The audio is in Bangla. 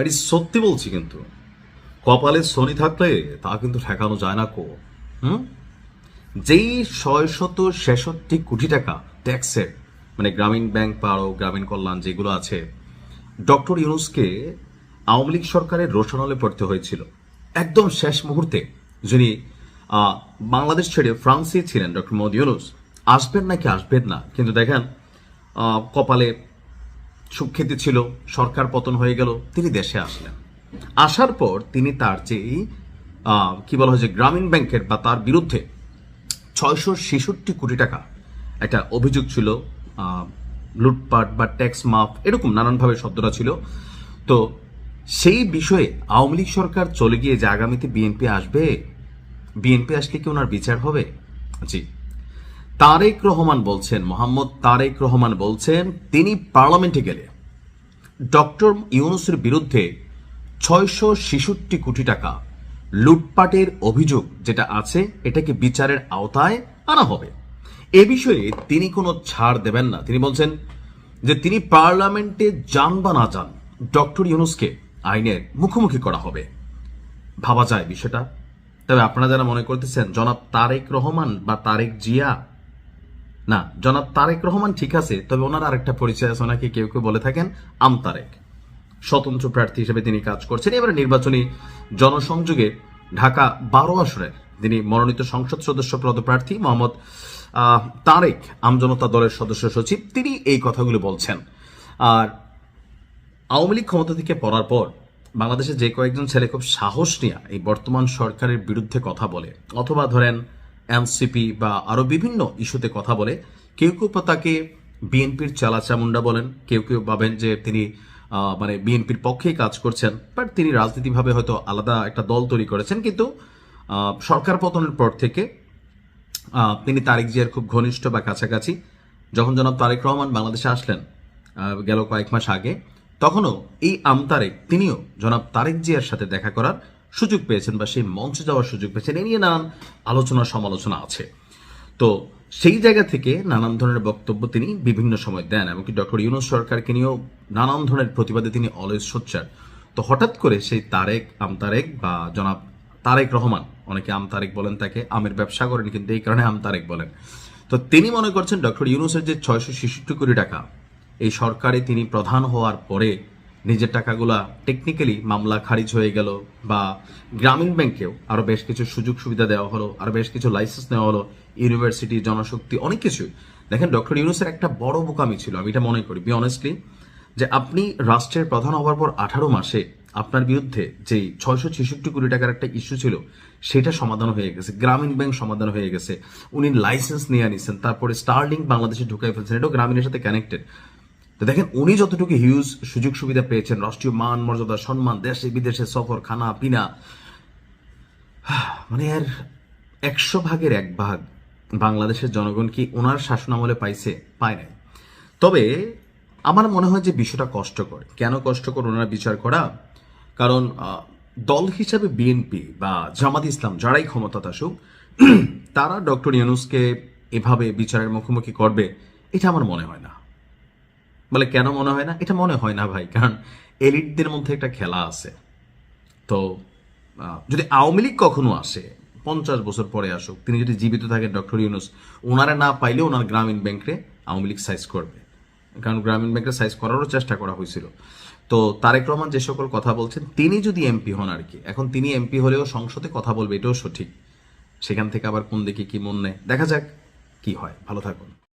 এটি সত্যি বলছি, কিন্তু কপালে শনি থাকলে তা কিন্তু ঠেকানো যায় না কো। হুম যেই 666 কোটি টাকা ট্যাক্সের, মানে গ্রামীণ ব্যাংক বা আরো গ্রামীণ কল্যাণ যেগুলো আছে, ডক্টর ইউনূসকে আওয়ামী লীগ সরকারের রোশনালে পড়তে হয়েছিল একদম শেষ মুহূর্তে। যিনি আহ, বাংলাদেশ ছেড়ে ফ্রান্সে ছিলেন ডক্টর মোহাম্মদ ইউনূস, আসবেন নাকি আসবেন না, কিন্তু দেখেন কপালে সুখ্যাতি ছিল, সরকার পতন হয়ে গেল, তিনি দেশে আসলেন। আসার পর তিনি তার যে কি বলা হয় যে গ্রামীণ ব্যাংকের বা তার বিরুদ্ধে 666 কোটি টাকা একটা অভিযোগ ছিল, লুটপাট বা ট্যাক্স মাফ এরকম নানানভাবে শব্দটা ছিল। তো সেই বিষয়ে আওয়ামী লীগ সরকার চলে গিয়ে যে আগামীতে বিএনপি আসবে, বিএনপি আসলে কি ওনার বিচার হবে? জি, তারেক রহমান বলছেন, মোহাম্মদ তারেক রহমান বলছেন তিনি পার্লামেন্টে গেলে ডক্টর ইউনূসের বিরুদ্ধে 666 কোটি টাকা লুটপাটের অভিযোগ যেটা আছে এটাকে বিচারের আওতায় আনা হবে। এ বিষয়ে তিনি কোনো ছাড় দেবেন না। তিনি বলছেন যে তিনি পার্লামেন্টে যান বা না যান, ডক্টর ইউনূসকে আইনের মুখোমুখি করা হবে। ভাবা যায় বিষয়টা? তবে আপনারা যারা মনে করতেছেন জনাব তারেক রহমান বা তারেক জিয়া, না, জনাব তারেক রহমান ঠিক আছে, তবে ওনার আরেকটা পরিচয় আছে, ওনাকে কেউ কেউ বলে থাকেন আমতারেক। স্বতন্ত্র প্রার্থী হিসেবে তিনি কাজ করছেন। এবারে নির্বাচনী জনসংযোগে ঢাকা 12 আসনের তিনি মনোনীত সংসদ সদস্য পদপ্রার্থী মোহাম্মদ তারেক আমজনতা দলের সদস্য সচিব, তিনি এই কথাগুলো বলছেন। আর আওয়ামী লীগ ক্ষমতা থেকে পড়ার পর বাংলাদেশে যে কয়েকজন ছেলে খুব সাহস নিয়ে এই বর্তমান সরকারের বিরুদ্ধে কথা বলে, অথবা ধরেন এনসিপি বা আরো বিভিন্ন ইস্যুতে কথা বলে, কেউ কেউ তাকে বিএনপির চালাচামুন্ডা বলেন, কেউ কেউ ভাবেন যে তিনি মানে বিএনপির পক্ষেই কাজ করছেন, বাট তিনি রাজনীতিভাবে হয়তো আলাদা একটা দল তৈরি করেছেন। কিন্তু সরকার পতনের পর থেকে তিনি তারেক জিয়ার খুব ঘনিষ্ঠ বা কাছাকাছি। যখন জনাব তারেক রহমান বাংলাদেশে আসলেন গেল কয়েক মাস আগে, তখনও এই আমতারেক তিনিও জনাব তারেক জিয়ার সাথে দেখা করার সুযোগ পেয়েছেন বা সেই মঞ্চে যাওয়ার সুযোগ পেয়েছেন। এ নিয়ে নানান আলোচনা সমালোচনা আছে। তো সেই জায়গা থেকে নানান ধরনের বক্তব্য তিনি বিভিন্ন সময় দেন, এমনকি ডক্টর ইউনূস সরকারকে নিয়েও নানান ধরনের প্রতিবাদে তিনি অলওয়েজ সোচ্চার। তো হঠাৎ করে সেই তারেক আমতারেক বা জনাব তারেক রহমান, অনেকে আমতারেক বলেন, তাকে আমের ব্যবসা করেন কিন্তু এই কারণে আমতারেক বলেন, তো তিনি মনে করছেন ডক্টর ইউনূসের যে 666 কোটি টাকা এই সরকারে তিনি প্রধান হওয়ার পরে নিজের টাকাগুলা টেকনিক্যালি মামলা খারিজ হয়ে গেল, বা গ্রামীণ ব্যাংকেও আরো বেশ কিছু সুযোগ সুবিধা দেওয়া হলো, আরো বেশ কিছু লাইসেন্স নেওয়া হলো, ইউনিভার্সিটি, জনশক্তি, অনেক কিছু। দেখেন ডক্টর ইউনূসের একটা বড় বোকামি ছিল, আমি এটা মনে করি বি অনেস্টলি, যে আপনি রাষ্ট্রের প্রধান হওয়ার পর 18 মাসে আপনার বিরুদ্ধে যে 666 কোটি টাকার একটা ইস্যু ছিল সেটা সমাধান হয়ে গেছে, গ্রামীণ ব্যাংক সমাধান হয়ে গেছে, উনি লাইসেন্স নিয়ে নিছেন, তারপরে স্টারলিংক বাংলাদেশে ঢুকাই ফেলছেন, এটাও গ্রামীণের সাথে কানেক্টেড। তো দেখেন উনি যতটুকু হিউজ সুযোগ সুবিধা পেয়েছেন, রাষ্ট্রীয় মান মর্যাদা সম্মান, দেশে বিদেশে সফর, খানা পিনা, মানে এর 100 ভাগের 1 ভাগ বাংলাদেশের জনগণ কি ওনার শাসনামলে পাইছে? পায় নাই। তবে আমার মনে হয় যে বিষয়টা কষ্টকর। কেন কষ্টকর ওনারা বিচার করা? কারণ দল হিসাবে বিএনপি বা জামাত ইসলাম যারাই ক্ষমতাতে আসুক, তারা ডক্টর ইউনূসকে এভাবে বিচারের মুখোমুখি করবে এটা আমার মনে হয় না। বলে কেন মনে হয় না? এটা মনে হয় না ভাই, কারণ এলিটদের মধ্যে একটা খেলা আছে। তো যদি আওয়ামী লীগ কখনো আসে, 50 বছর পরে আসুক, তিনি যদি জীবিত থাকেন ডক্টর ইউনূস, ওনারা না পাইলে ওনার গ্রামীণ ব্যাংকে আওয়ামী লীগ সাইজ করবে, কারণ গ্রামীণ ব্যাংকে সাইজ করারও চেষ্টা করা হয়েছিল। তো তারেক রহমান যে সকল কথা বলছেন, তিনি যদি এমপি হন আর কি, এখন তিনি এমপি হলেও সংসদে কথা বলবে, এটাও সঠিক। সেখান থেকে আবার কোন দিকে কি মন নেয় দেখা যাক কি হয়। ভালো থাকুন।